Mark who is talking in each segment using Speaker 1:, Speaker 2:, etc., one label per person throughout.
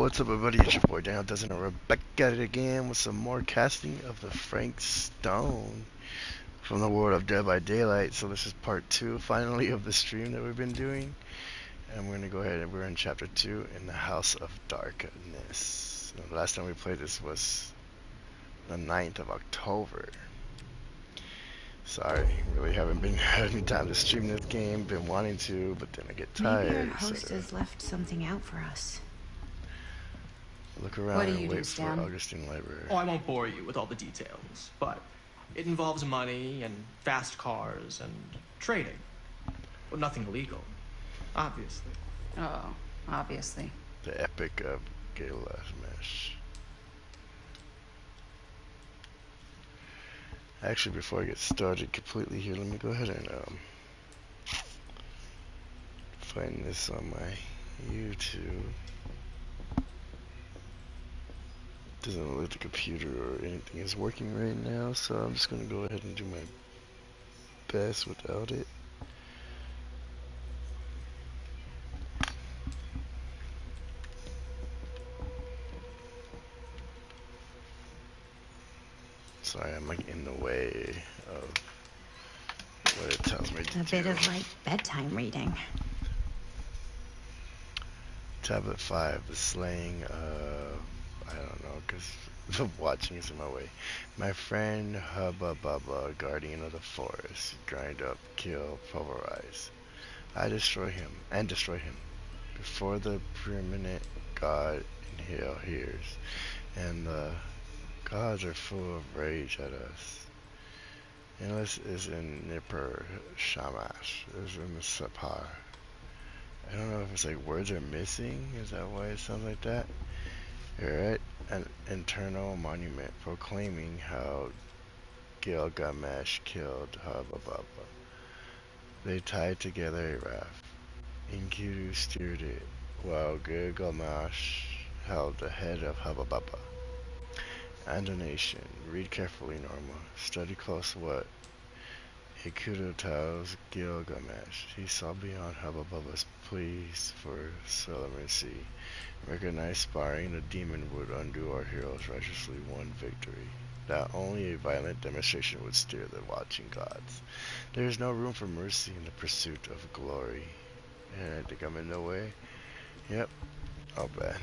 Speaker 1: what's up everybody, it's your boy Daniel Dozen and we're back at it again with some more casting of the Frank Stone from the world of Dead by Daylight. So this is part 2 finally of the stream that we've been doing, and we're going to go ahead and we're in chapter 2 in the House of Darkness. The last time we played this was the 9th of October. Sorry, really haven't been having time to stream this game, been wanting to, but then I get tired.
Speaker 2: Maybe our host has left something out for us.
Speaker 1: Look around and wait for Augustine Library.
Speaker 3: Oh, I won't bore you with all the details, but it involves money and fast cars and trading. Well, nothing illegal, obviously.
Speaker 4: Oh, obviously.
Speaker 1: The Epic of Gilgamesh. Actually, before I get started completely here, let me go ahead and find this on my YouTube. Doesn't look like the computer or anything is working right now, so I'm just gonna go ahead and do my best without it. Sorry, I'm like in the way of what it tells me to do.
Speaker 2: A bit of like bedtime reading.
Speaker 1: Tablet 5, the slaying of, I don't know, because the watching is in my way. My friend Hubba Bubba, guardian of the forest, grind up, kill, pulverize. I destroy him, before the preeminent god in hell hears, and the gods are full of rage at us. Endless is in Nippur, Shamash is in the Sapar. I don't know if it's like words are missing, is that why it sounds like that? Alright, an internal monument proclaiming how Gilgamesh killed Hubba Bubba. They tied together a raft. Enkidu steered it, while Gilgamesh held the head of Hubba Bubba. Andonation. Read carefully, Norma. Study close what Enkidu tells Gilgamesh. He saw beyond Hubba Bubba's pleas for clemency. Recognize sparring the demon would undo our hero's righteously won victory. That only a violent demonstration would steer the watching gods. There is no room for mercy in the pursuit of glory. And I think I'm in the way. Yep. Oh, bad.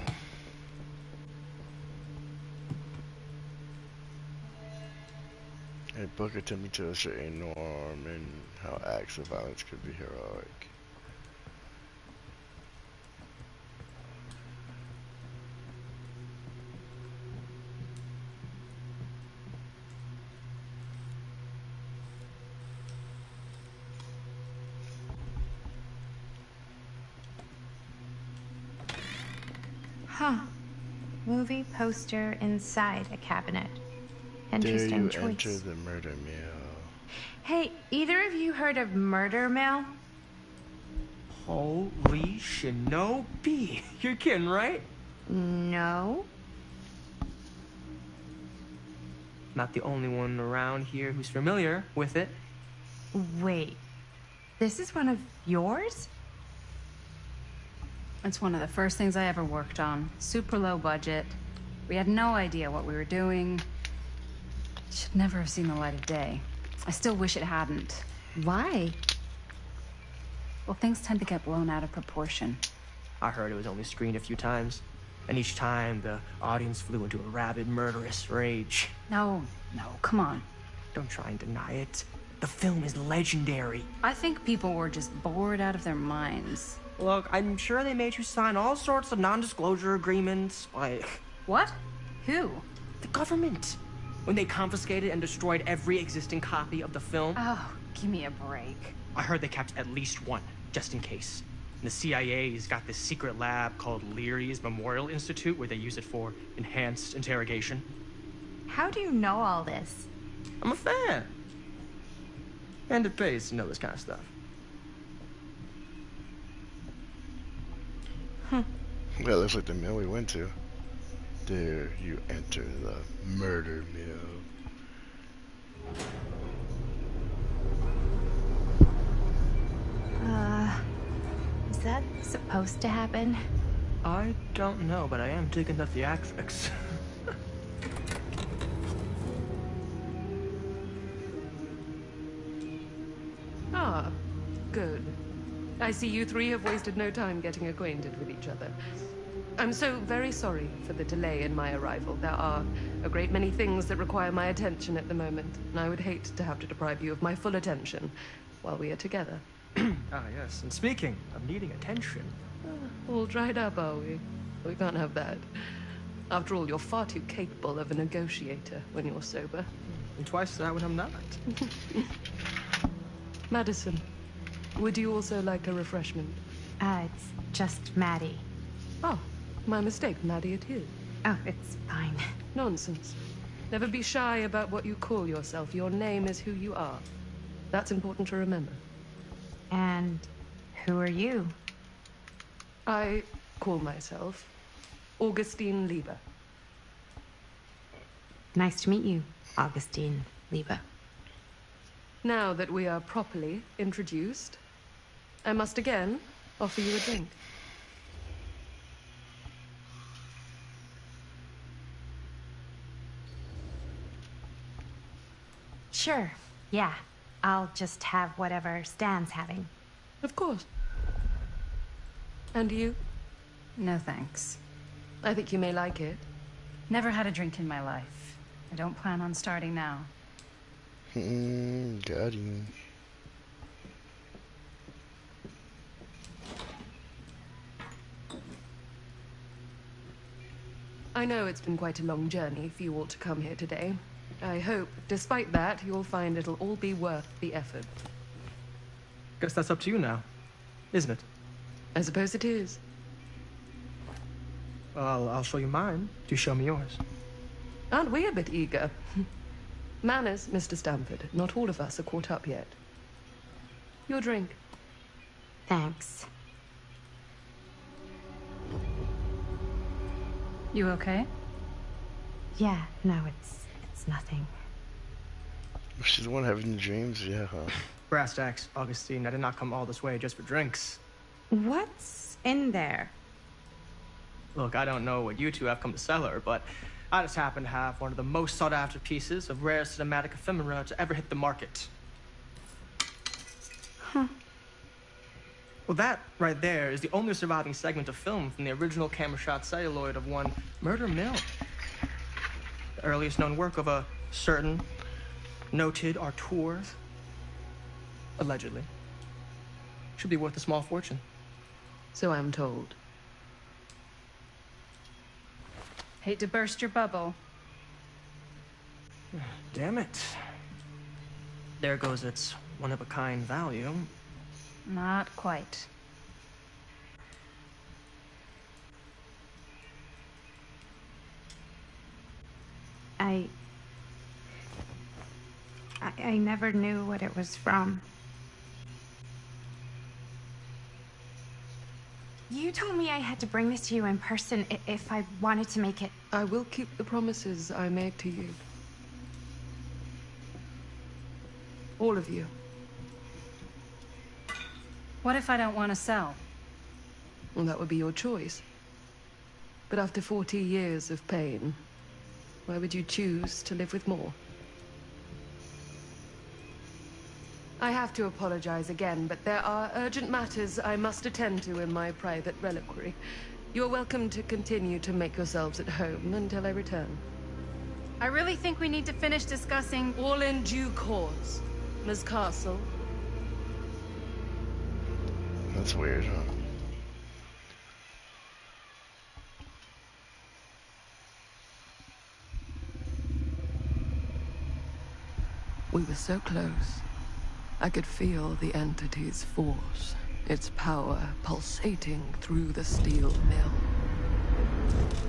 Speaker 1: A book attempting to illustrate a norm and how acts of violence could be heroic.
Speaker 2: Huh. Movie poster inside a cabinet. Interesting choice.
Speaker 1: Dare you enter the murder mill?
Speaker 2: Hey, either of you heard of Murder Mill?
Speaker 3: Holy shinobi. You're kidding, right?
Speaker 2: No.
Speaker 3: Not the only one around here who's familiar with it.
Speaker 2: Wait. This is one of yours?
Speaker 4: It's one of the first things I ever worked on. Super low budget. We had no idea what we were doing. Should never have seen the light of day. I still wish it hadn't.
Speaker 2: Why?
Speaker 4: Well, things tend to get blown out of proportion.
Speaker 3: I heard it was only screened a few times, and each time the audience flew into a rabid, murderous rage.
Speaker 4: No, come on.
Speaker 3: Don't try and deny it. The film is legendary.
Speaker 4: I think people were just bored out of their minds.
Speaker 3: Look, I'm sure they made you sign all sorts of non-disclosure agreements, like...
Speaker 4: What? Who?
Speaker 3: The government. When they confiscated and destroyed every existing copy of the film.
Speaker 4: Oh, give me a break.
Speaker 3: I heard they kept at least one, just in case. And the CIA's got this secret lab called Leary's Memorial Institute where they use it for enhanced interrogation.
Speaker 2: How do you know all this?
Speaker 3: I'm a fan. And it pays to know this kind of stuff.
Speaker 1: That looks like the mill we went to. Dare you enter the murder mill?
Speaker 2: Is that supposed to happen?
Speaker 3: I don't know, but I am digging the theatrics.
Speaker 5: Ah, good. I see you three have wasted no time getting acquainted with each other. I'm so very sorry for the delay in my arrival. There are a great many things that require my attention at the moment, and I would hate to have to deprive you of my full attention while we are together.
Speaker 3: Ah, yes. And speaking of needing attention,
Speaker 5: All dried up, are we? We can't have that. After all, you're far too capable of a negotiator when you're sober.
Speaker 3: and twice that when I'm not.
Speaker 5: Madison, would you also like a refreshment?
Speaker 2: It's just Maddie.
Speaker 5: Oh, my mistake. Maddie it is.
Speaker 2: Oh, it's fine.
Speaker 5: Nonsense. Never be shy about what you call yourself. Your name is who you are. That's important to remember.
Speaker 2: And who are you?
Speaker 5: I call myself Augustine Lieber.
Speaker 2: Nice to meet you, Augustine Lieber.
Speaker 5: Now that we are properly introduced, I must again offer you a drink.
Speaker 2: Sure, yeah. I'll just have whatever Stan's having.
Speaker 5: Of course. And you?
Speaker 4: No thanks.
Speaker 5: I think you may like it.
Speaker 4: Never had a drink in my life. I don't plan on starting now.
Speaker 1: Got him.
Speaker 5: I know it's been quite a long journey for you all to come here today. I hope, despite that, you'll find it'll all be worth the effort.
Speaker 3: Guess that's up to you now, isn't it?
Speaker 5: I suppose it is.
Speaker 3: Well, I'll show you mine. You show me yours.
Speaker 5: Aren't we a bit eager? Manners, Mr. Stamford. Not all of us are caught up yet. Your drink.
Speaker 2: Thanks.
Speaker 4: You okay?
Speaker 2: Yeah, no, it's nothing.
Speaker 1: She's the one having the dreams, yeah, huh?
Speaker 3: Brass tacks, Augustine. I did not come all this way just for drinks.
Speaker 2: What's in there?
Speaker 3: Look, I don't know what you two have come to cellar, but I just happen to have one of the most sought-after pieces of rare cinematic ephemera to ever hit the market.
Speaker 2: Huh.
Speaker 3: Well, that right there is the only surviving segment of film from the original camera-shot celluloid of one Murder Mill. The earliest known work of a certain noted auteur, allegedly. Should be worth a small fortune.
Speaker 5: So I'm told.
Speaker 4: Hate to burst your bubble.
Speaker 3: Damn it. There goes its one-of-a-kind value.
Speaker 4: Not quite.
Speaker 2: I never knew what it was from. You told me I had to bring this to you in person if I wanted to make it.
Speaker 5: I will keep the promises I made to you. All of you.
Speaker 4: What if I don't want to sell?
Speaker 5: Well, that would be your choice. But after 40 years of pain, why would you choose to live with more? I have to apologize again, but there are urgent matters I must attend to in my private reliquary. You're welcome to continue to make yourselves at home until I return.
Speaker 4: I really think we need to finish discussing.
Speaker 5: All in due course, Ms. Castle.
Speaker 1: That's weird, huh?
Speaker 5: We were so close. I could feel the entity's force, its power pulsating through the steel mill.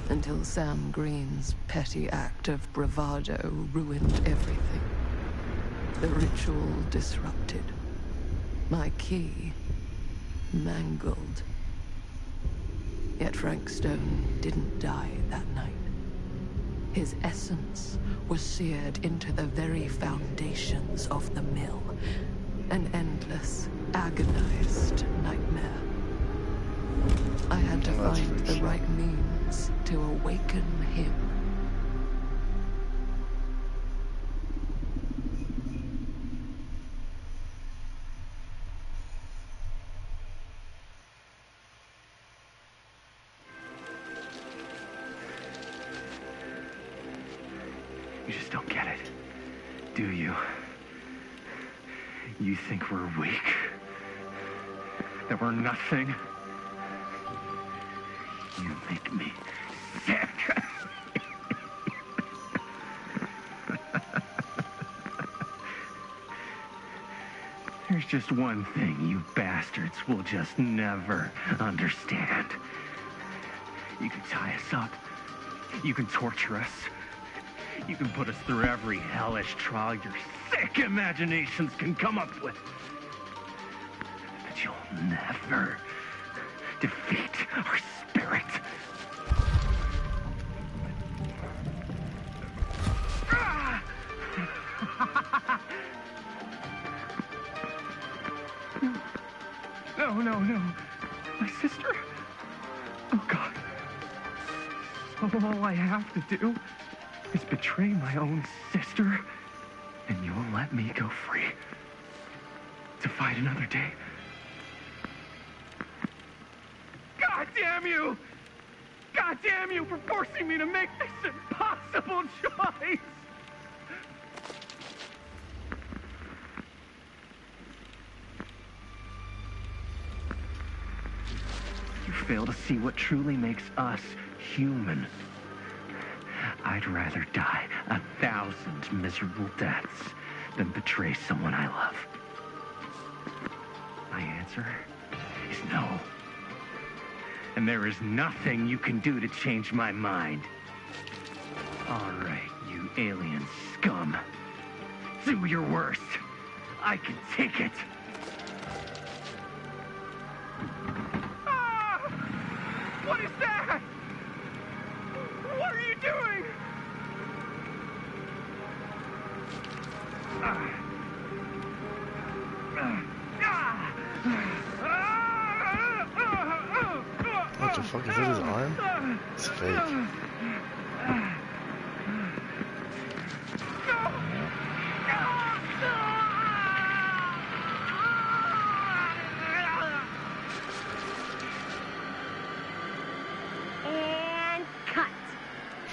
Speaker 5: Until Sam Green's petty act of bravado ruined everything. The ritual disrupted. My key mangled. Yet Frank Stone didn't die that night. His essence was seared into the very foundations of the mill. An endless, agonized nightmare. I had to to
Speaker 1: That's
Speaker 5: find the
Speaker 1: reassuring.
Speaker 5: right means to awaken him.
Speaker 6: You just don't get it, do you? You think we're weak? That we're nothing? You make me sick. There's just one thing you bastards will just never understand. You can tie us up. You can torture us. You can put us through every hellish trial your sick imaginations can come up with. But you'll never defeat our spirit. No. My sister? Oh, God. So all I have to do is betray my own sister, and you will let me go free to fight another day. God damn you! God damn you for forcing me to make this impossible choice! You fail to see what truly makes us human. I'd rather die 1,000 miserable deaths than betray someone I love. My answer is no. And there is nothing you can do to change my mind. All right, you alien scum. Do your worst. I can take it. Ah! What is that? What are you doing?
Speaker 1: What the fuck, is that his arm? It's fake.
Speaker 7: And cut.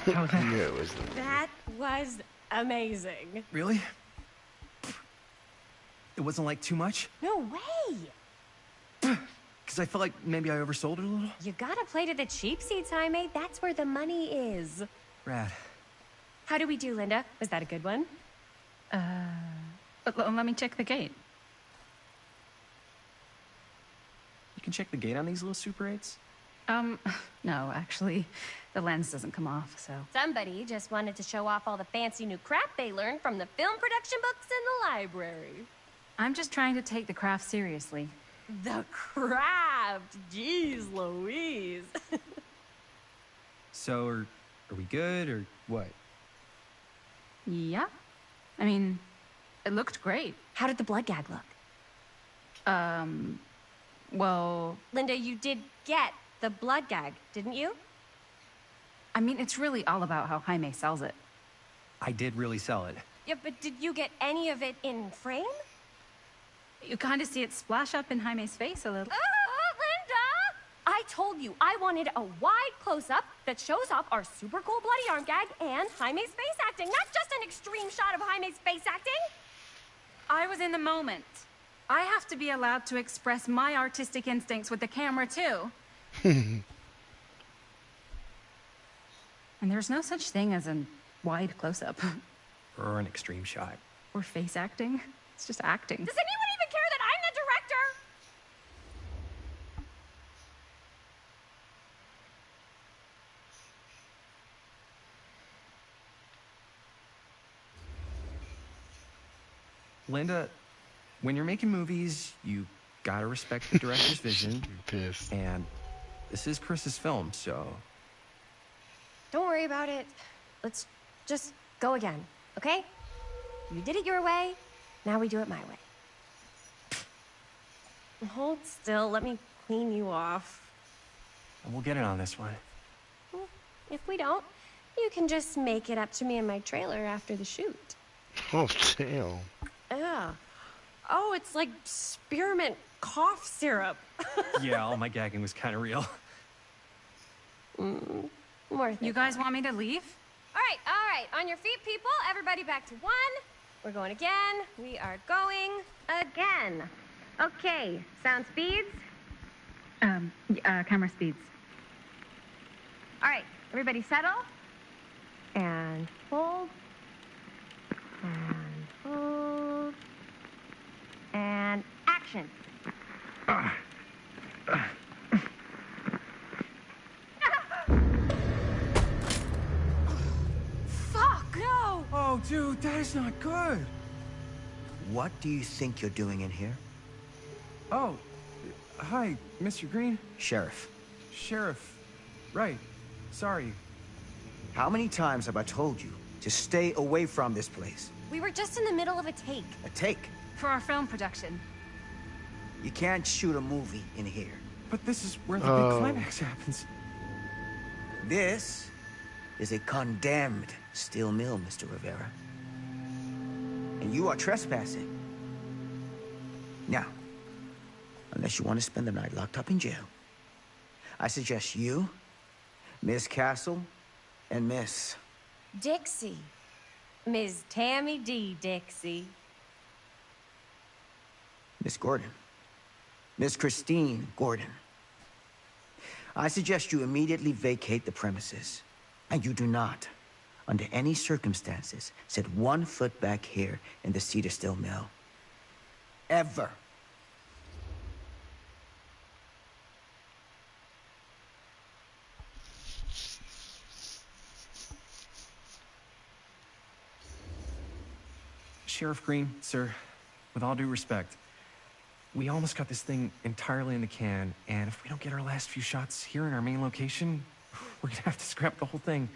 Speaker 6: How was that?
Speaker 1: Yeah, it was
Speaker 7: That was amazing.
Speaker 8: Really? It wasn't like too much?
Speaker 7: No way.
Speaker 8: Because I felt like maybe I oversold it a little?
Speaker 7: You gotta play to the cheap seats, Jaime. That's where the money is.
Speaker 8: Rad.
Speaker 7: How do we do, Linda? Was that a good one?
Speaker 4: Let me check the gate.
Speaker 8: You can check the gate on these little Super 8s?
Speaker 4: No, actually, the lens doesn't come off, so.
Speaker 7: Somebody just wanted to show off all the fancy new crap they learned from the film production books in the library.
Speaker 4: I'm just trying to take the craft seriously.
Speaker 7: The craft! Jeez Louise.
Speaker 8: So, are we good, or what?
Speaker 4: Yeah. I mean, it looked great.
Speaker 7: How did the blood gag look?
Speaker 4: Well,
Speaker 7: Linda, you did get the blood gag, didn't you?
Speaker 4: I mean, it's really all about how Jaime sells it.
Speaker 8: I did really sell it.
Speaker 7: Yeah, but did you get any of it in frame?
Speaker 4: You kind of see it splash up in Jaime's face a little.
Speaker 7: Linda! I told you I wanted a wide close-up that shows off our super cool bloody arm gag and Jaime's face acting, not just an extreme shot of Jaime's face acting.
Speaker 4: I was in the moment. I have to be allowed to express my artistic instincts with the camera, too. And there's no such thing as a wide close-up.
Speaker 8: Or an extreme shot.
Speaker 4: Or face acting. It's just acting.
Speaker 7: Does anyone even care that I'm the director?
Speaker 8: Linda, when you're making movies, you gotta respect the director's vision.
Speaker 1: pissed.
Speaker 8: And this is Chris's film, so...
Speaker 7: Don't worry about it. Let's just go again, okay? You did it your way, now we do it my way. Hold still, let me clean you off.
Speaker 8: We'll get it on this one.
Speaker 7: If we don't, you can just make it up to me in my trailer after the shoot.
Speaker 1: Oh, damn.
Speaker 7: Yeah. Oh, it's like spearmint cough syrup.
Speaker 8: Yeah, all my gagging was kind of real.
Speaker 7: Worth it.
Speaker 4: You guys want me to leave?
Speaker 7: All right. On your feet, people. Everybody back to one. We're going again. We are going again. Okay. Sound speeds?
Speaker 4: Camera speeds.
Speaker 7: All right. Everybody settle. And hold. And hold. And action. Fuck, no!
Speaker 8: Oh, dude, that is not good.
Speaker 9: What do you think you're doing in here?
Speaker 8: Oh, hi, Mr. Green.
Speaker 9: Sheriff.
Speaker 8: Sheriff. Right. Sorry.
Speaker 9: How many times have I told you to stay away from this place?
Speaker 7: We were just in the middle of a take.
Speaker 9: A take.
Speaker 4: For our film production.
Speaker 9: You can't shoot a movie in here.
Speaker 8: But this is where the big climax happens.
Speaker 9: This is a condemned steel mill, Mr. Rivera. And you are trespassing. Now, unless you want to spend the night locked up in jail, I suggest you, Miss Castle, and Miss...
Speaker 7: Dixie. Ms. Tammy D. Dixie.
Speaker 9: Miss Gordon. Miss Christine Gordon. I suggest you immediately vacate the premises. And you do not, under any circumstances, set 1 foot back here in the Cedar Steel Mill. Ever.
Speaker 8: Sheriff Green, sir, with all due respect, we almost got this thing entirely in the can, and if we don't get our last few shots here in our main location, we're gonna have to scrap the whole thing.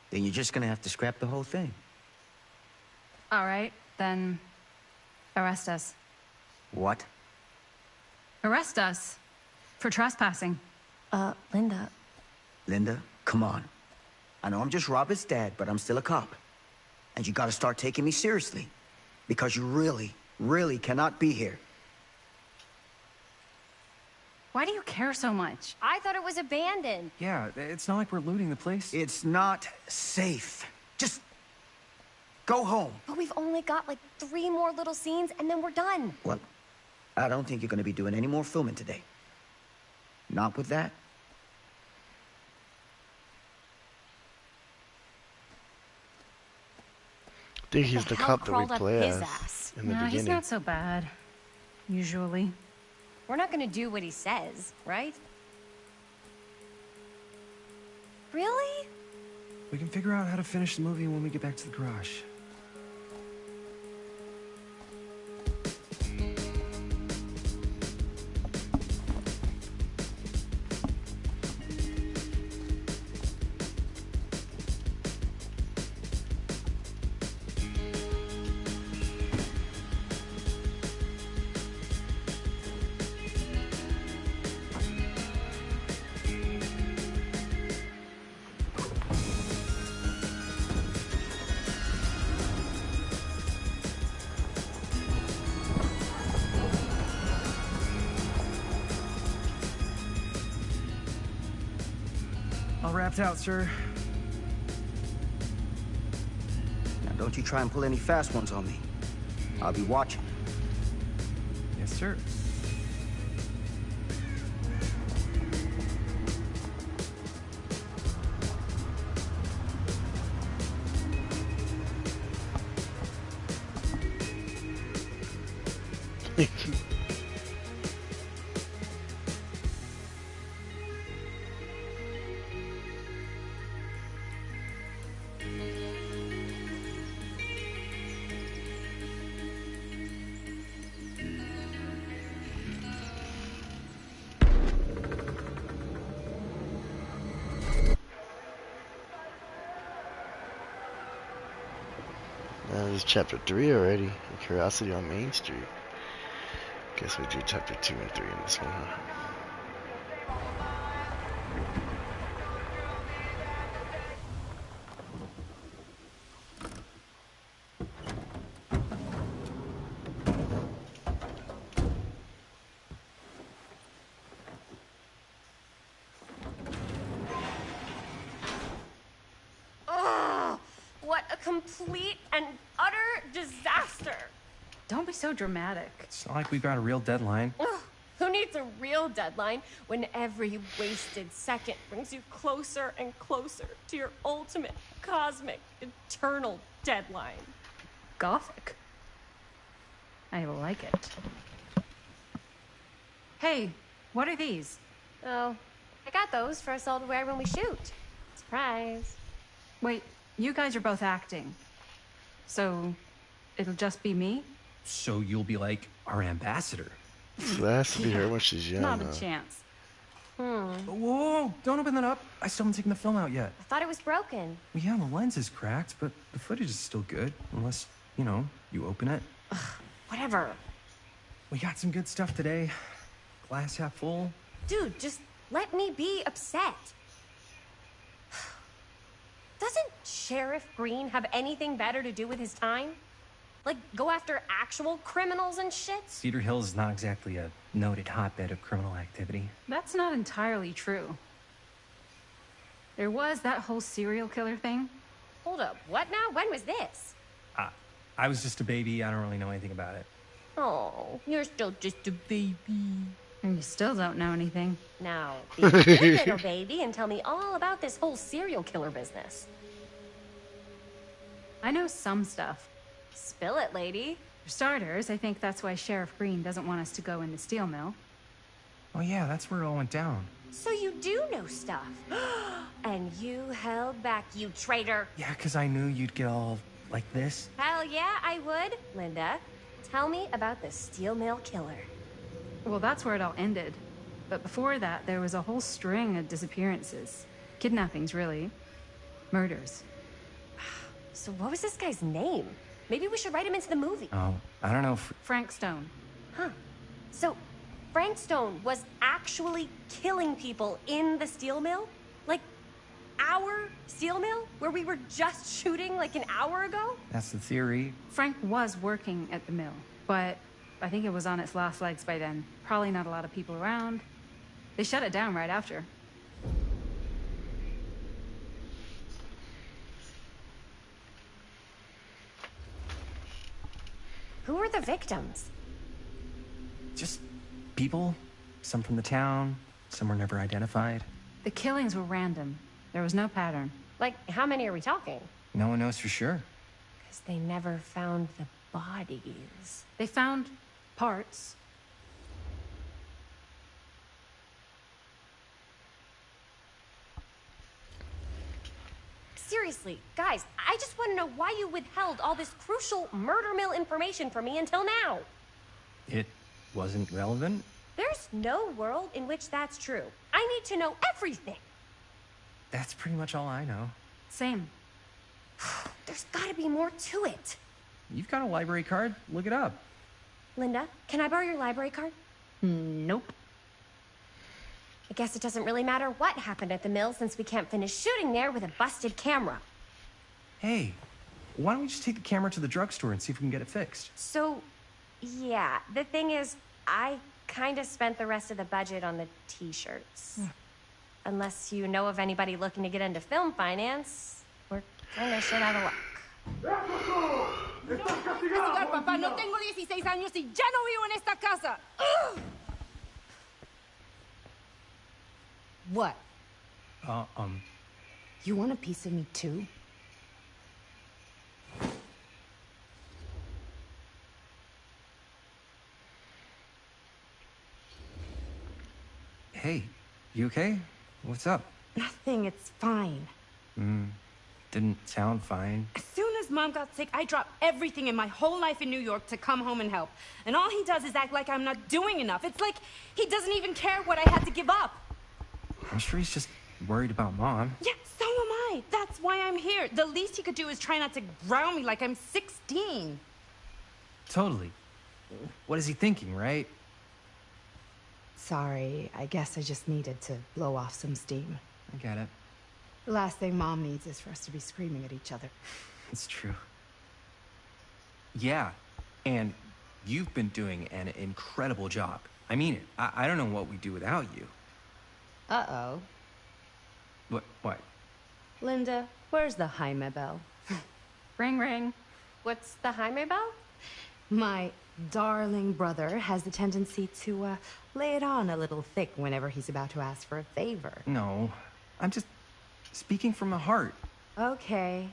Speaker 9: Then you're just gonna have to scrap the whole thing.
Speaker 4: All right, then arrest us.
Speaker 9: What?
Speaker 4: Arrest us for trespassing.
Speaker 7: Linda.
Speaker 9: Linda, come on. I know I'm just Robert's dad, but I'm still a cop. And you gotta start taking me seriously. Because you really, really cannot be here.
Speaker 4: Why do you care so much?
Speaker 7: I thought it was abandoned.
Speaker 8: Yeah, it's not like we're looting the place.
Speaker 9: It's not safe. Just go home.
Speaker 7: But we've only got like 3 more little scenes and then we're done.
Speaker 9: Well, I don't think you're gonna be doing any more filming today. Not with that.
Speaker 1: I think he's the
Speaker 7: hell
Speaker 1: cop that we
Speaker 7: crawled up
Speaker 1: play
Speaker 7: his
Speaker 1: as
Speaker 7: ass?
Speaker 1: in the
Speaker 4: No,
Speaker 1: beginning.
Speaker 4: he's not so bad. Usually.
Speaker 7: We're not gonna do what he says, right? Really?
Speaker 8: We can figure out how to finish the movie when we get back to the garage. All wrapped out, sir.
Speaker 9: Now don't you try and pull any fast ones on me. I'll be watching.
Speaker 8: Yes, sir.
Speaker 1: This is chapter 3 already. Curiosity on Main Street. Guess we do chapter 2 and 3 in this one, huh?
Speaker 7: complete and utter disaster.
Speaker 4: Don't be so dramatic.
Speaker 8: It's not like we've got a real deadline.
Speaker 7: Ugh, who needs a real deadline when every wasted second brings you closer and closer to your ultimate, cosmic, eternal deadline?
Speaker 4: Gothic. I like it. Hey, what are these?
Speaker 7: Oh, I got those for us all to wear when we shoot. Surprise.
Speaker 4: Wait, you guys are both acting. So, it'll just be me?
Speaker 8: So you'll be like our ambassador.
Speaker 1: So that has to be her when she's young.
Speaker 4: Not
Speaker 1: though.
Speaker 4: a chance.
Speaker 8: Whoa, don't open that up. I still haven't taken the film out yet.
Speaker 7: I thought it was broken.
Speaker 8: Well, yeah, the lens is cracked, but the footage is still good. Unless, you know, you open it.
Speaker 7: Whatever.
Speaker 8: We got some good stuff today. Glass half full.
Speaker 7: Dude, just let me be upset. Doesn't Sheriff Green have anything better to do with his time? Like, go after actual criminals and shit?
Speaker 8: Cedar Hills is not exactly a noted hotbed of criminal activity.
Speaker 4: That's not entirely true. There was that whole serial killer thing.
Speaker 7: Hold up, what now? When was this?
Speaker 8: I was just a baby. I don't really know anything about it.
Speaker 7: Oh, you're still just a baby.
Speaker 4: And you still don't know anything.
Speaker 7: Now, be a good little baby and tell me all about this whole serial killer business.
Speaker 4: I know some stuff.
Speaker 7: Spill it, lady.
Speaker 4: For starters, I think that's why Sheriff Green doesn't want us to go in the steel mill.
Speaker 8: Oh yeah, that's where it all went down.
Speaker 7: So you do know stuff. And you held back, you traitor.
Speaker 8: Yeah, 'cause I knew you'd get all like this.
Speaker 7: Hell yeah, I would. Linda, tell me about the steel mill killer.
Speaker 4: Well, that's where it all ended. But before that, there was a whole string of disappearances. Kidnappings, really. Murders.
Speaker 7: So what was this guy's name? Maybe we should write him into the movie.
Speaker 8: Oh, I don't know if...
Speaker 4: Frank Stone.
Speaker 7: Huh. So Frank Stone was actually killing people in the steel mill? Like, our steel mill? Where we were just shooting like an hour ago?
Speaker 8: That's the theory.
Speaker 4: Frank was working at the mill, but I think it was on its last legs by then. Probably not a lot of people around. They shut it down right after.
Speaker 7: Who were the victims?
Speaker 8: Just people. Some from the town. Some were never identified.
Speaker 4: The killings were random. There was no pattern.
Speaker 7: Like, how many are we talking?
Speaker 8: No one knows for sure.
Speaker 7: Because they never found the bodies.
Speaker 4: They found parts.
Speaker 7: Seriously, guys, I just want to know why you withheld all this crucial murder mill information from me until now.
Speaker 8: It wasn't relevant?
Speaker 7: There's no world in which that's true. I need to know everything.
Speaker 8: That's pretty much all I know.
Speaker 4: Same.
Speaker 7: There's gotta be more to it.
Speaker 8: You've got a library card. Look it up.
Speaker 7: Linda, can I borrow your library card?
Speaker 4: Nope.
Speaker 7: I guess it doesn't really matter what happened at the mill since we can't finish shooting there with a busted camera.
Speaker 8: Hey, why don't we just take the camera to the drugstore and see if we can get it fixed?
Speaker 7: So, yeah, the thing is, I kind of spent the rest of the budget on the t-shirts. Unless you know of anybody looking to get into film finance, we're kind of shit out of luck.
Speaker 10: Papá, no tengo 16 años y ya no vivo en esta casa. What? You want a piece of me too?
Speaker 8: Hey, you okay? What's up?
Speaker 10: Nothing, it's fine.
Speaker 8: Didn't sound fine.
Speaker 10: As soon as Mom got sick, I dropped everything in my whole life in New York to come home and help. And all he does is act like I'm not doing enough. It's like he doesn't even care what I had to give up.
Speaker 8: I'm sure he's just worried about Mom.
Speaker 10: Yeah, so am I. That's why I'm here. The least he could do is try not to ground me like I'm 16.
Speaker 8: Totally. What is he thinking, right?
Speaker 11: Sorry, I guess I just needed to blow off some steam.
Speaker 8: I get it.
Speaker 11: The last thing Mom needs is for us to be screaming at each other.
Speaker 8: It's true. Yeah, and you've been doing an incredible job. I mean it. I don't know what we'd do without you.
Speaker 11: Uh-oh.
Speaker 8: What?
Speaker 11: Linda, where's the Jaime bell?
Speaker 4: Ring, ring.
Speaker 7: What's the Jaime bell?
Speaker 11: My darling brother has the tendency to lay it on a little thick whenever he's about to ask for a favor.
Speaker 8: No, I'm just speaking from the heart.
Speaker 11: Okay.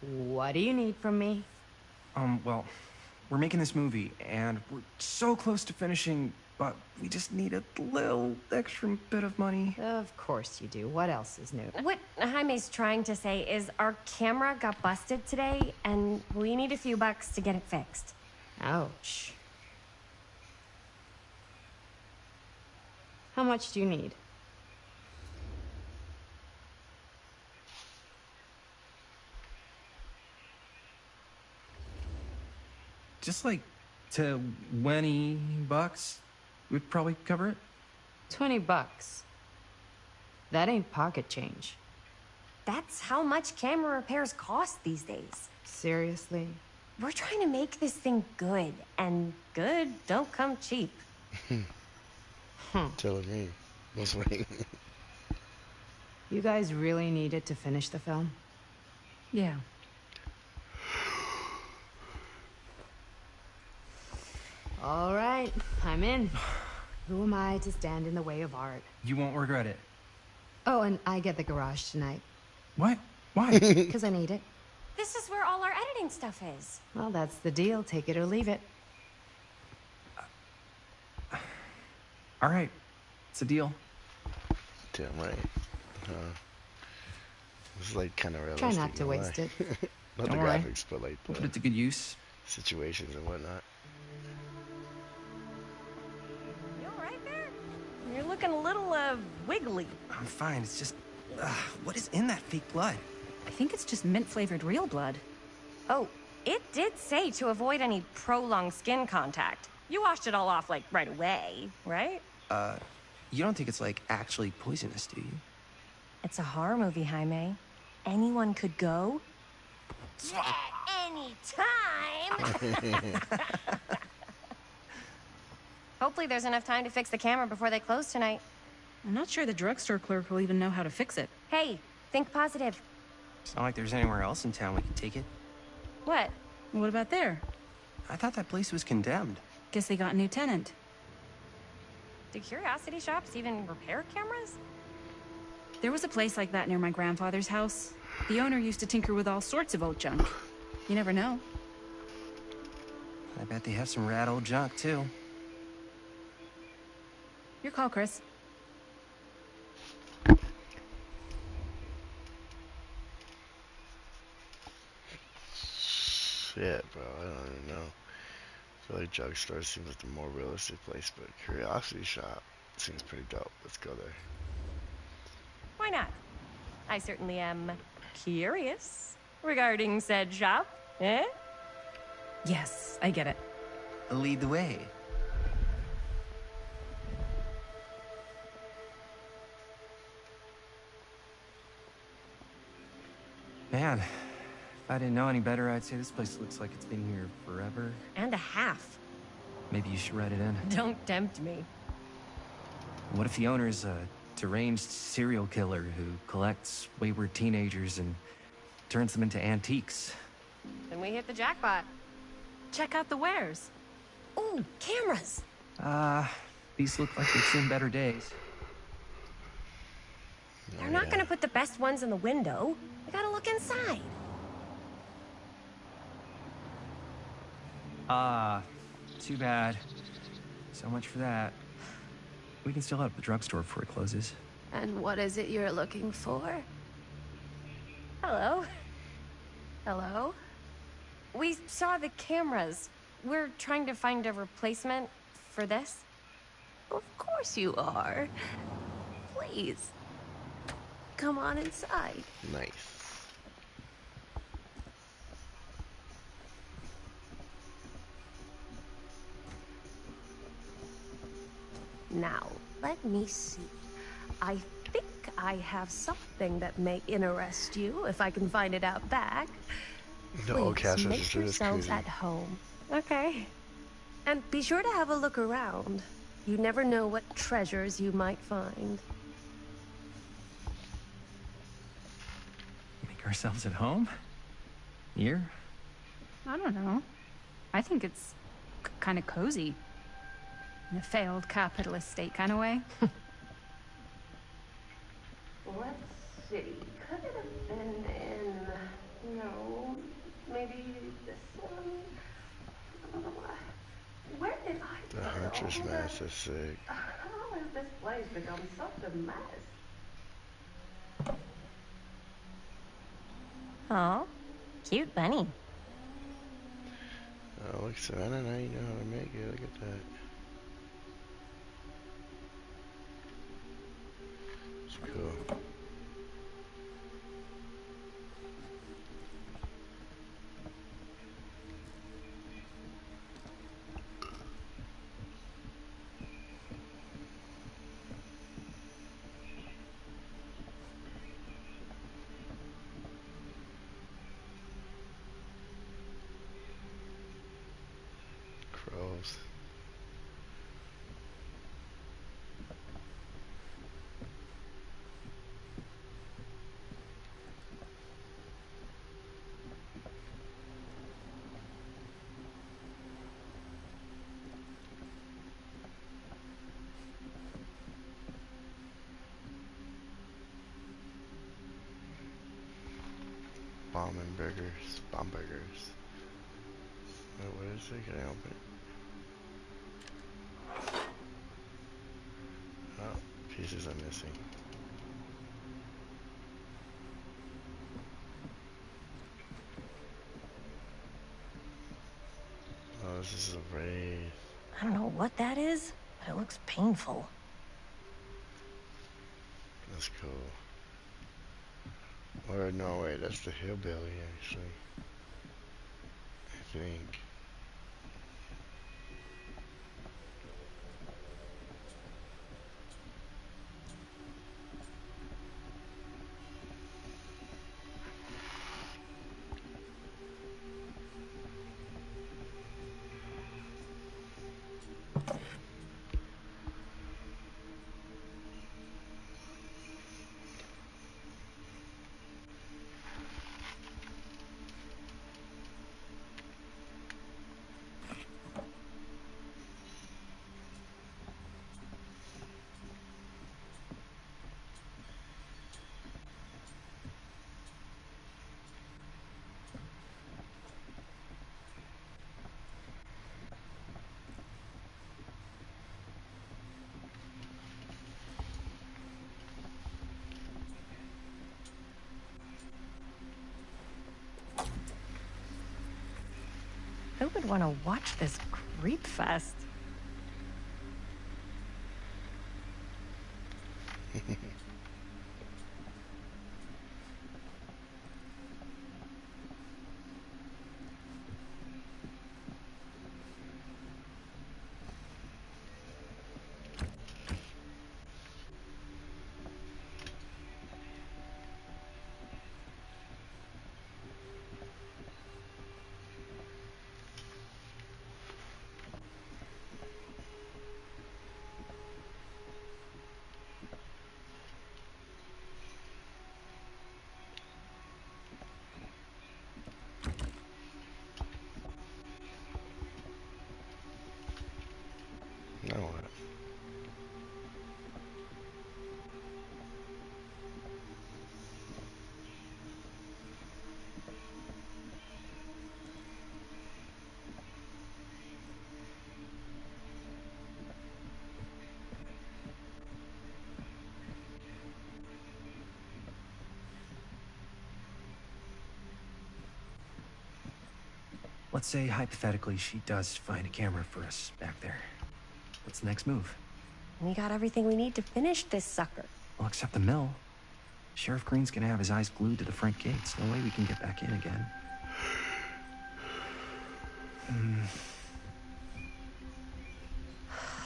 Speaker 11: What do you need from me?
Speaker 8: Well, we're making this movie, and we're so close to finishing, but we just need a little extra bit of money.
Speaker 11: Of course you do. What else is new?
Speaker 7: What Jaime's trying to say is our camera got busted today, and we need a few bucks to get it fixed.
Speaker 11: Ouch. How much do you need?
Speaker 8: Just like $20 would probably cover it.
Speaker 11: $20. That ain't pocket change.
Speaker 7: That's how much camera repairs cost these days.
Speaker 11: Seriously?
Speaker 7: We're trying to make this thing good, and good don't come cheap.
Speaker 1: Telling me. What's waiting?
Speaker 11: You guys really need it to finish the film?
Speaker 4: Yeah.
Speaker 11: All right, I'm in. Who am I to stand in the way of art?
Speaker 8: You won't regret it.
Speaker 11: Oh, and I get the garage tonight.
Speaker 8: What? Why?
Speaker 11: Because I need it.
Speaker 7: This is where all our editing stuff is.
Speaker 11: Well, that's the deal. Take it or leave it.
Speaker 8: All right. It's a deal.
Speaker 1: Damn right. It's like kind of realistic.
Speaker 11: Try not to waste it.
Speaker 1: Not
Speaker 8: Don't
Speaker 1: the
Speaker 8: worry.
Speaker 1: graphics, but like
Speaker 8: We'll put
Speaker 1: the
Speaker 8: it to good use.
Speaker 1: situations and whatnot.
Speaker 7: You all right there? You're looking a little, wiggly.
Speaker 8: I'm fine. It's just, what is in that fake blood?
Speaker 4: I think it's just mint-flavored real blood.
Speaker 7: Oh, it did say to avoid any prolonged skin contact. You washed it all off, like, right away, right?
Speaker 8: You don't think it's, like, actually poisonous, do you?
Speaker 7: It's a horror movie, Jaime. Anyone could go. Yeah, anytime! Hopefully there's enough time to fix the camera before they close tonight.
Speaker 4: I'm not sure the drugstore clerk will even know how to fix it.
Speaker 7: Hey, think positive.
Speaker 8: It's not like there's anywhere else in town we could take it.
Speaker 7: What?
Speaker 4: What about there?
Speaker 8: I thought that place was condemned.
Speaker 4: Guess they got a new tenant.
Speaker 7: Do curiosity shops even repair cameras?
Speaker 4: There was a place like that near my grandfather's house. The owner used to tinker with all sorts of old junk. You never know.
Speaker 8: I bet they have some rad old junk, too.
Speaker 4: Your call, Chris.
Speaker 1: Shit, bro. I don't even know. I feel like drugstore seems like the more realistic place, but curiosity shop seems pretty dope. Let's go there.
Speaker 7: Why not? I certainly am curious regarding said shop, eh?
Speaker 4: Yes, I get it.
Speaker 8: Lead the way. Man, if I didn't know any better, I'd say this place looks like it's been here forever.
Speaker 7: And a half.
Speaker 8: Maybe you should write it in.
Speaker 7: Don't tempt me.
Speaker 8: What if the owner's a deranged serial killer who collects wayward teenagers and turns them into antiques?
Speaker 7: Then we hit the jackpot.
Speaker 4: Check out the wares.
Speaker 7: Ooh, cameras.
Speaker 8: These look like they've seen better days.
Speaker 7: They're not gonna put the best ones in the window. We gotta look inside.
Speaker 8: Too bad. So much for that. We can still head up the drugstore before it closes.
Speaker 5: And what is it you're looking for?
Speaker 7: Hello.
Speaker 5: Hello?
Speaker 7: We saw the cameras. We're trying to find a replacement for this.
Speaker 5: Of course you are. Please. Come on inside.
Speaker 1: Nice.
Speaker 12: Now, let me see. I think I have something that may interest you, if I can find it out back.
Speaker 1: The old
Speaker 12: Please
Speaker 1: cash
Speaker 12: make
Speaker 1: register is
Speaker 12: yourselves
Speaker 1: crazy.
Speaker 12: at home.
Speaker 7: Okay.
Speaker 12: And be sure to have a look around. You never know what treasures you might find.
Speaker 8: Make ourselves at home? Here?
Speaker 4: I don't know. I think it's kind of cozy. In a failed capitalist state kind of way.
Speaker 12: Let's see. Could it have been in... No, maybe this one? Where did I
Speaker 1: The Huntress mask is sick.
Speaker 12: How has this place become such a mess?
Speaker 7: Oh, cute bunny.
Speaker 1: Oh, look, Savannah, now you know how to make it. Look at that. It's cool. Crows. Bombenburgers. Bomburgers. Wait, what is it? Can I open it? Oh, pieces are missing. Oh, this is a wraith.
Speaker 7: I don't know what that is, but it looks painful.
Speaker 1: That's cool. Or no, wait, that's the hillbilly actually. I think.
Speaker 7: Who would want to watch this creep fest? Now what?
Speaker 8: Let's say, hypothetically, she does find a camera for us back there. What's the next move?
Speaker 7: We got everything we need to finish this sucker.
Speaker 8: Well, except the mill. Sheriff Green's gonna have his eyes glued to the front gates. No way we can get back in again.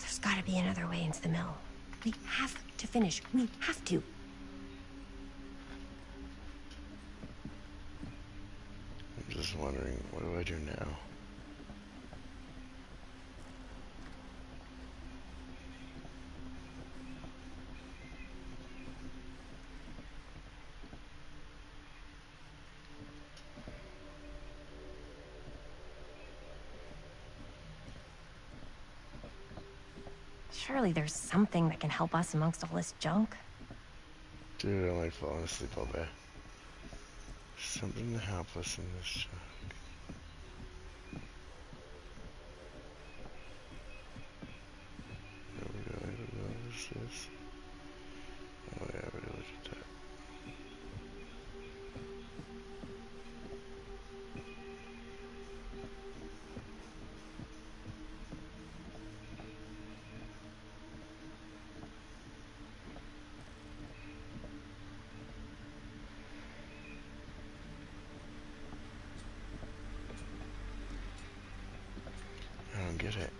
Speaker 7: There's gotta be another way into the mill. We have to finish. We have to.
Speaker 1: I'm just wondering, what do I do now?
Speaker 7: Surely there's something that can help us amongst all this junk.
Speaker 1: Dude, I'm like falling asleep all day. Something to help us in this junk. There we go, what is this? Oh yeah, I already looked at that. I don't get it.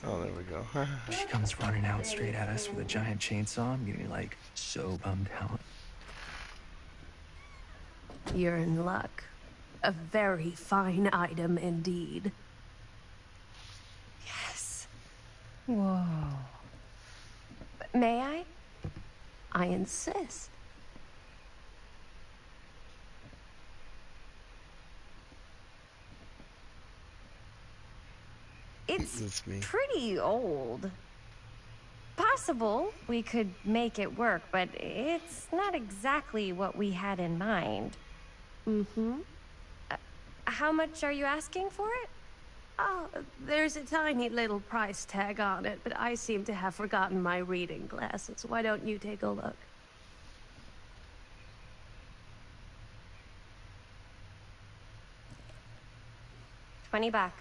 Speaker 1: Oh, there we go.
Speaker 8: She comes running out straight at us with a giant chainsaw. I'm getting like so bummed out.
Speaker 12: You're in luck. A very fine item indeed.
Speaker 7: Yes. Whoa. May I?
Speaker 12: I insist.
Speaker 7: It's pretty old. Possible we could make it work, but it's not exactly what we had in mind.
Speaker 12: Mm-hmm.
Speaker 7: How much are you asking for it?
Speaker 12: Oh, there's a tiny little price tag on it, but I seem to have forgotten my reading glasses. Why don't you take a look?
Speaker 7: $20.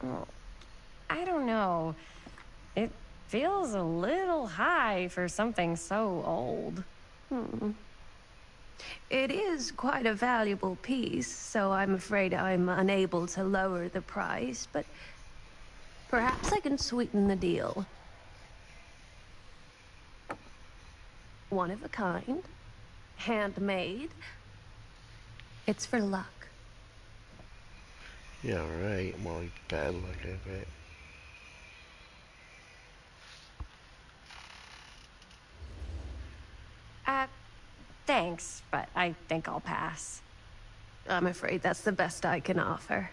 Speaker 7: Oh, I don't know. It feels a little high for something so old.
Speaker 12: It is quite a valuable piece, so I'm afraid I'm unable to lower the price, but perhaps I can sweeten the deal. One of a kind, handmade. It's for luck.
Speaker 1: Yeah, right. More like bad luck, I bet.
Speaker 7: Thanks, but I think I'll pass.
Speaker 12: I'm afraid that's the best I can offer.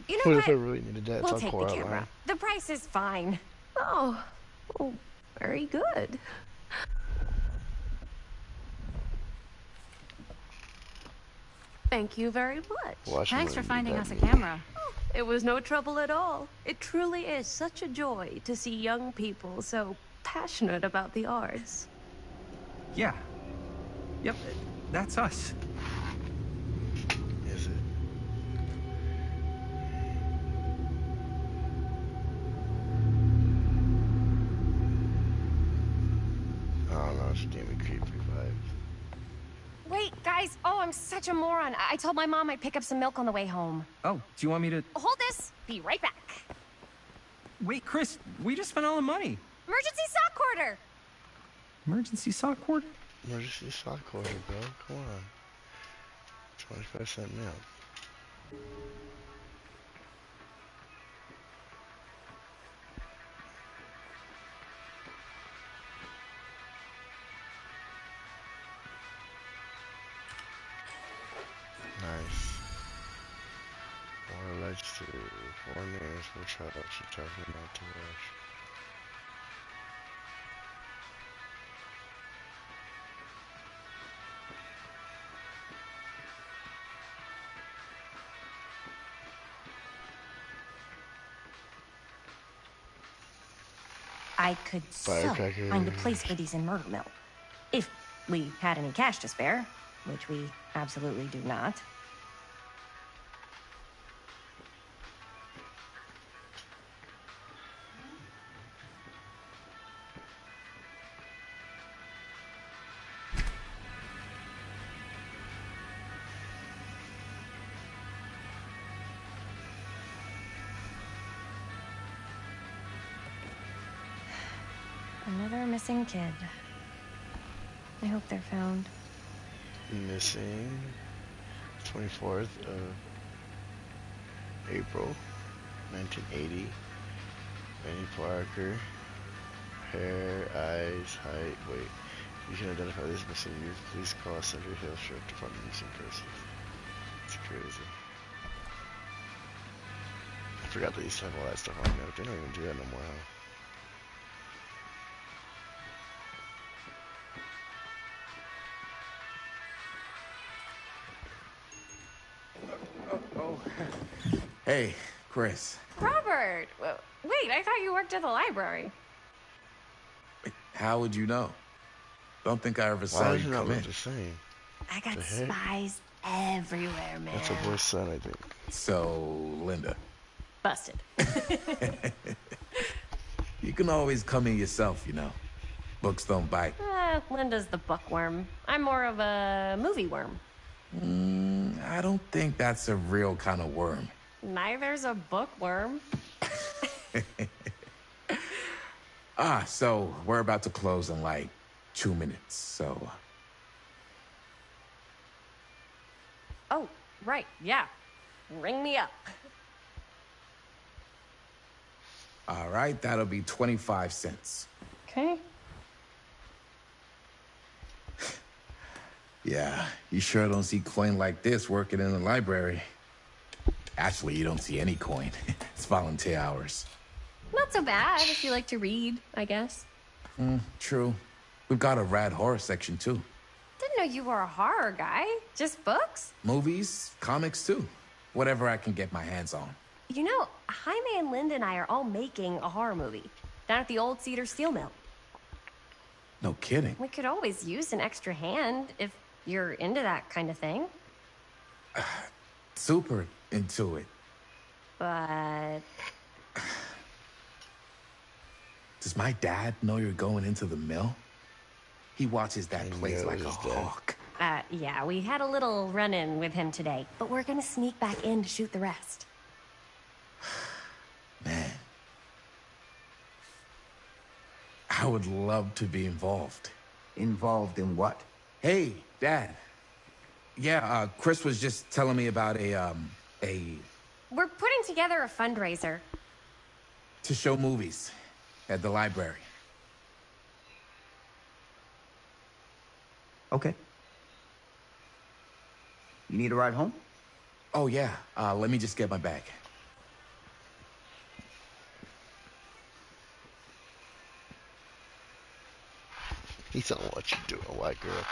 Speaker 7: You know
Speaker 1: What
Speaker 7: what?
Speaker 1: if I really needed that?
Speaker 7: We'll
Speaker 1: It's
Speaker 7: take
Speaker 1: all
Speaker 7: the
Speaker 1: core
Speaker 7: camera.
Speaker 1: outline.
Speaker 7: The price is fine.
Speaker 12: Oh, very good. Thank you very much.
Speaker 4: Thanks for finding us a camera.
Speaker 12: It was no trouble at all. It truly is such a joy to see young people so passionate about the arts.
Speaker 8: Yeah. Yep, that's us.
Speaker 1: Is it? I don't know, it's giving me creepy vibes.
Speaker 7: Wait, guys. Oh, I'm such a moron. I told my mom I'd pick up some milk on the way home.
Speaker 8: Oh, do you want me to...
Speaker 7: Hold this. Be right back.
Speaker 8: Wait, Chris, we just spent all the money.
Speaker 7: Emergency sock quarter.
Speaker 8: Emergency sock cord?
Speaker 1: Emergency sock quarter, bro. Come on. 25-cent milk. Nice. More lights to 4 names for charge. You're talking about too much.
Speaker 7: I could so
Speaker 1: Firecracker.
Speaker 7: find a place for these in Murder Mill. If we had any cash to spare, which we absolutely do not. Another missing kid. I hope they're found.
Speaker 1: Missing 24th of April 1980. Benny Parker. Hair, eyes, height. Wait. You can identify this missing youth. Please call Century Hill Sheriff Department missing persons. It's crazy. I forgot they used to have all that stuff on there, but they don't even do that no more, huh?
Speaker 13: Hey, Chris.
Speaker 7: Robert! Wait, I thought you worked at the library.
Speaker 13: How would you know? Don't think I ever saw
Speaker 1: Why
Speaker 13: you
Speaker 1: is it not
Speaker 13: come in.
Speaker 1: the same?
Speaker 7: I got
Speaker 1: The heck?
Speaker 7: spies everywhere, man.
Speaker 1: That's a boy's son, I think.
Speaker 13: So, Linda,
Speaker 7: Busted.
Speaker 13: you can always come in yourself, you know. Books don't bite.
Speaker 7: Linda's the bookworm. I'm more of a movie worm.
Speaker 13: I don't think that's a real kind of worm.
Speaker 7: Neither's a bookworm.
Speaker 13: So we're about to close in like 2 minutes, so...
Speaker 7: Oh, right, yeah. Ring me up.
Speaker 13: All right, that'll be 25 cents.
Speaker 7: Okay.
Speaker 13: Yeah, you sure don't see coin like this working in the library. Actually, you don't see any coin. It's volunteer hours.
Speaker 7: Not so bad if you like to read, I guess.
Speaker 13: True. We've got a rad horror section, too.
Speaker 7: Didn't know you were a horror guy. Just books?
Speaker 13: Movies, comics, too. Whatever I can get my hands on.
Speaker 7: You know, Jaime and Linda and I are all making a horror movie down at the old Cedar Steel Mill.
Speaker 13: No kidding.
Speaker 7: We could always use an extra hand if you're into that kind of thing.
Speaker 13: Super into it.
Speaker 7: But...
Speaker 13: Does my dad know you're going into the mill? He watches that place like a hawk.
Speaker 7: Yeah, we had a little run-in with him today, but we're gonna sneak back in to shoot the rest.
Speaker 13: Man. I would love to be involved.
Speaker 9: Involved in what?
Speaker 13: Hey, Dad. Yeah, Chris was just telling me about a...
Speaker 7: We're putting together a fundraiser.
Speaker 13: to show movies at the library.
Speaker 9: Okay. You need a ride home?
Speaker 13: Oh, yeah. Let me just get my bag.
Speaker 1: He don't know what you doing, white girl.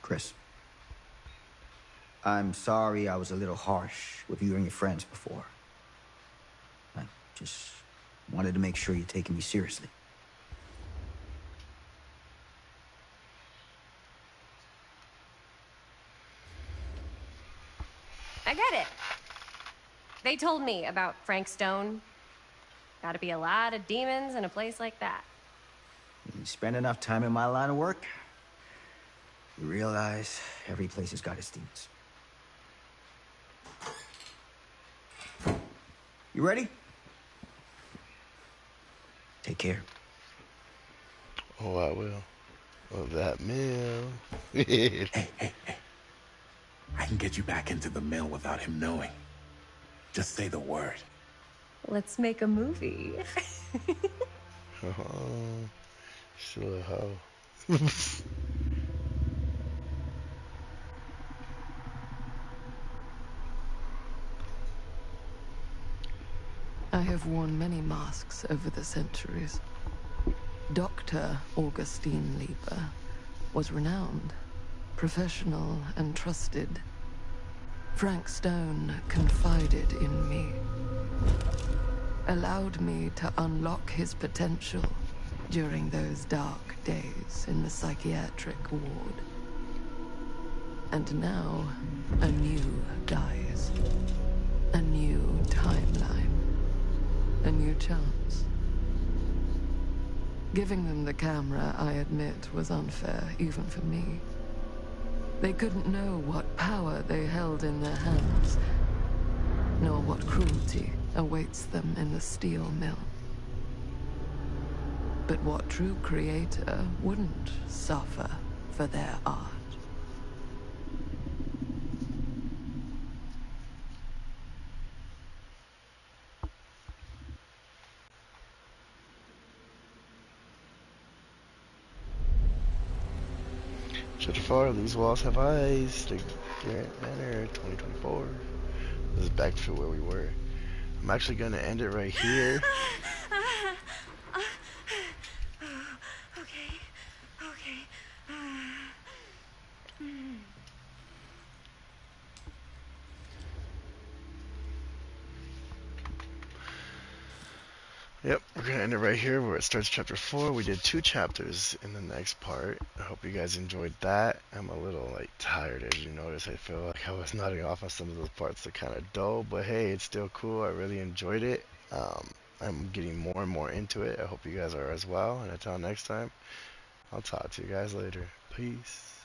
Speaker 9: Chris. I'm sorry I was a little harsh with you and your friends before. I just wanted to make sure you're taking me seriously.
Speaker 7: I get it. They told me about Frank Stone. Gotta be a lot of demons in a place like that.
Speaker 9: You spend enough time in my line of work, you realize every place has got its demons. You ready? Take care.
Speaker 1: Oh, I will. Oh, that mill.
Speaker 13: Hey. I can get you back into the mill without him knowing. Just say the word.
Speaker 7: Let's make a movie.
Speaker 1: Still a hoe.
Speaker 5: I have worn many masks over the centuries. Dr. Augustine Lieber was renowned, professional, and trusted. Frank Stone confided in me, allowed me to unlock his potential during those dark days in the psychiatric ward. And now, a new guise, a new timeline, a new chance. Giving them the camera, I admit, was unfair, even for me. They couldn't know what power they held in their hands, nor what cruelty awaits them in the steel mill. But what true creator wouldn't suffer for their art?
Speaker 1: Chapter 4, These Walls Have Eyes, the Garrett Manor, 2024. This is back to where we were. I'm actually going to end it right here. Yep, we're going to end it right here where it starts chapter 4. We did 2 chapters in the next part. I hope you guys enjoyed that. I'm a little tired, as you notice. I feel like I was nodding off on some of those parts that are kind of dull, but hey, it's still cool. I really enjoyed it. I'm getting more and more into it. I hope you guys are as well. And until next time, I'll talk to you guys later. Peace.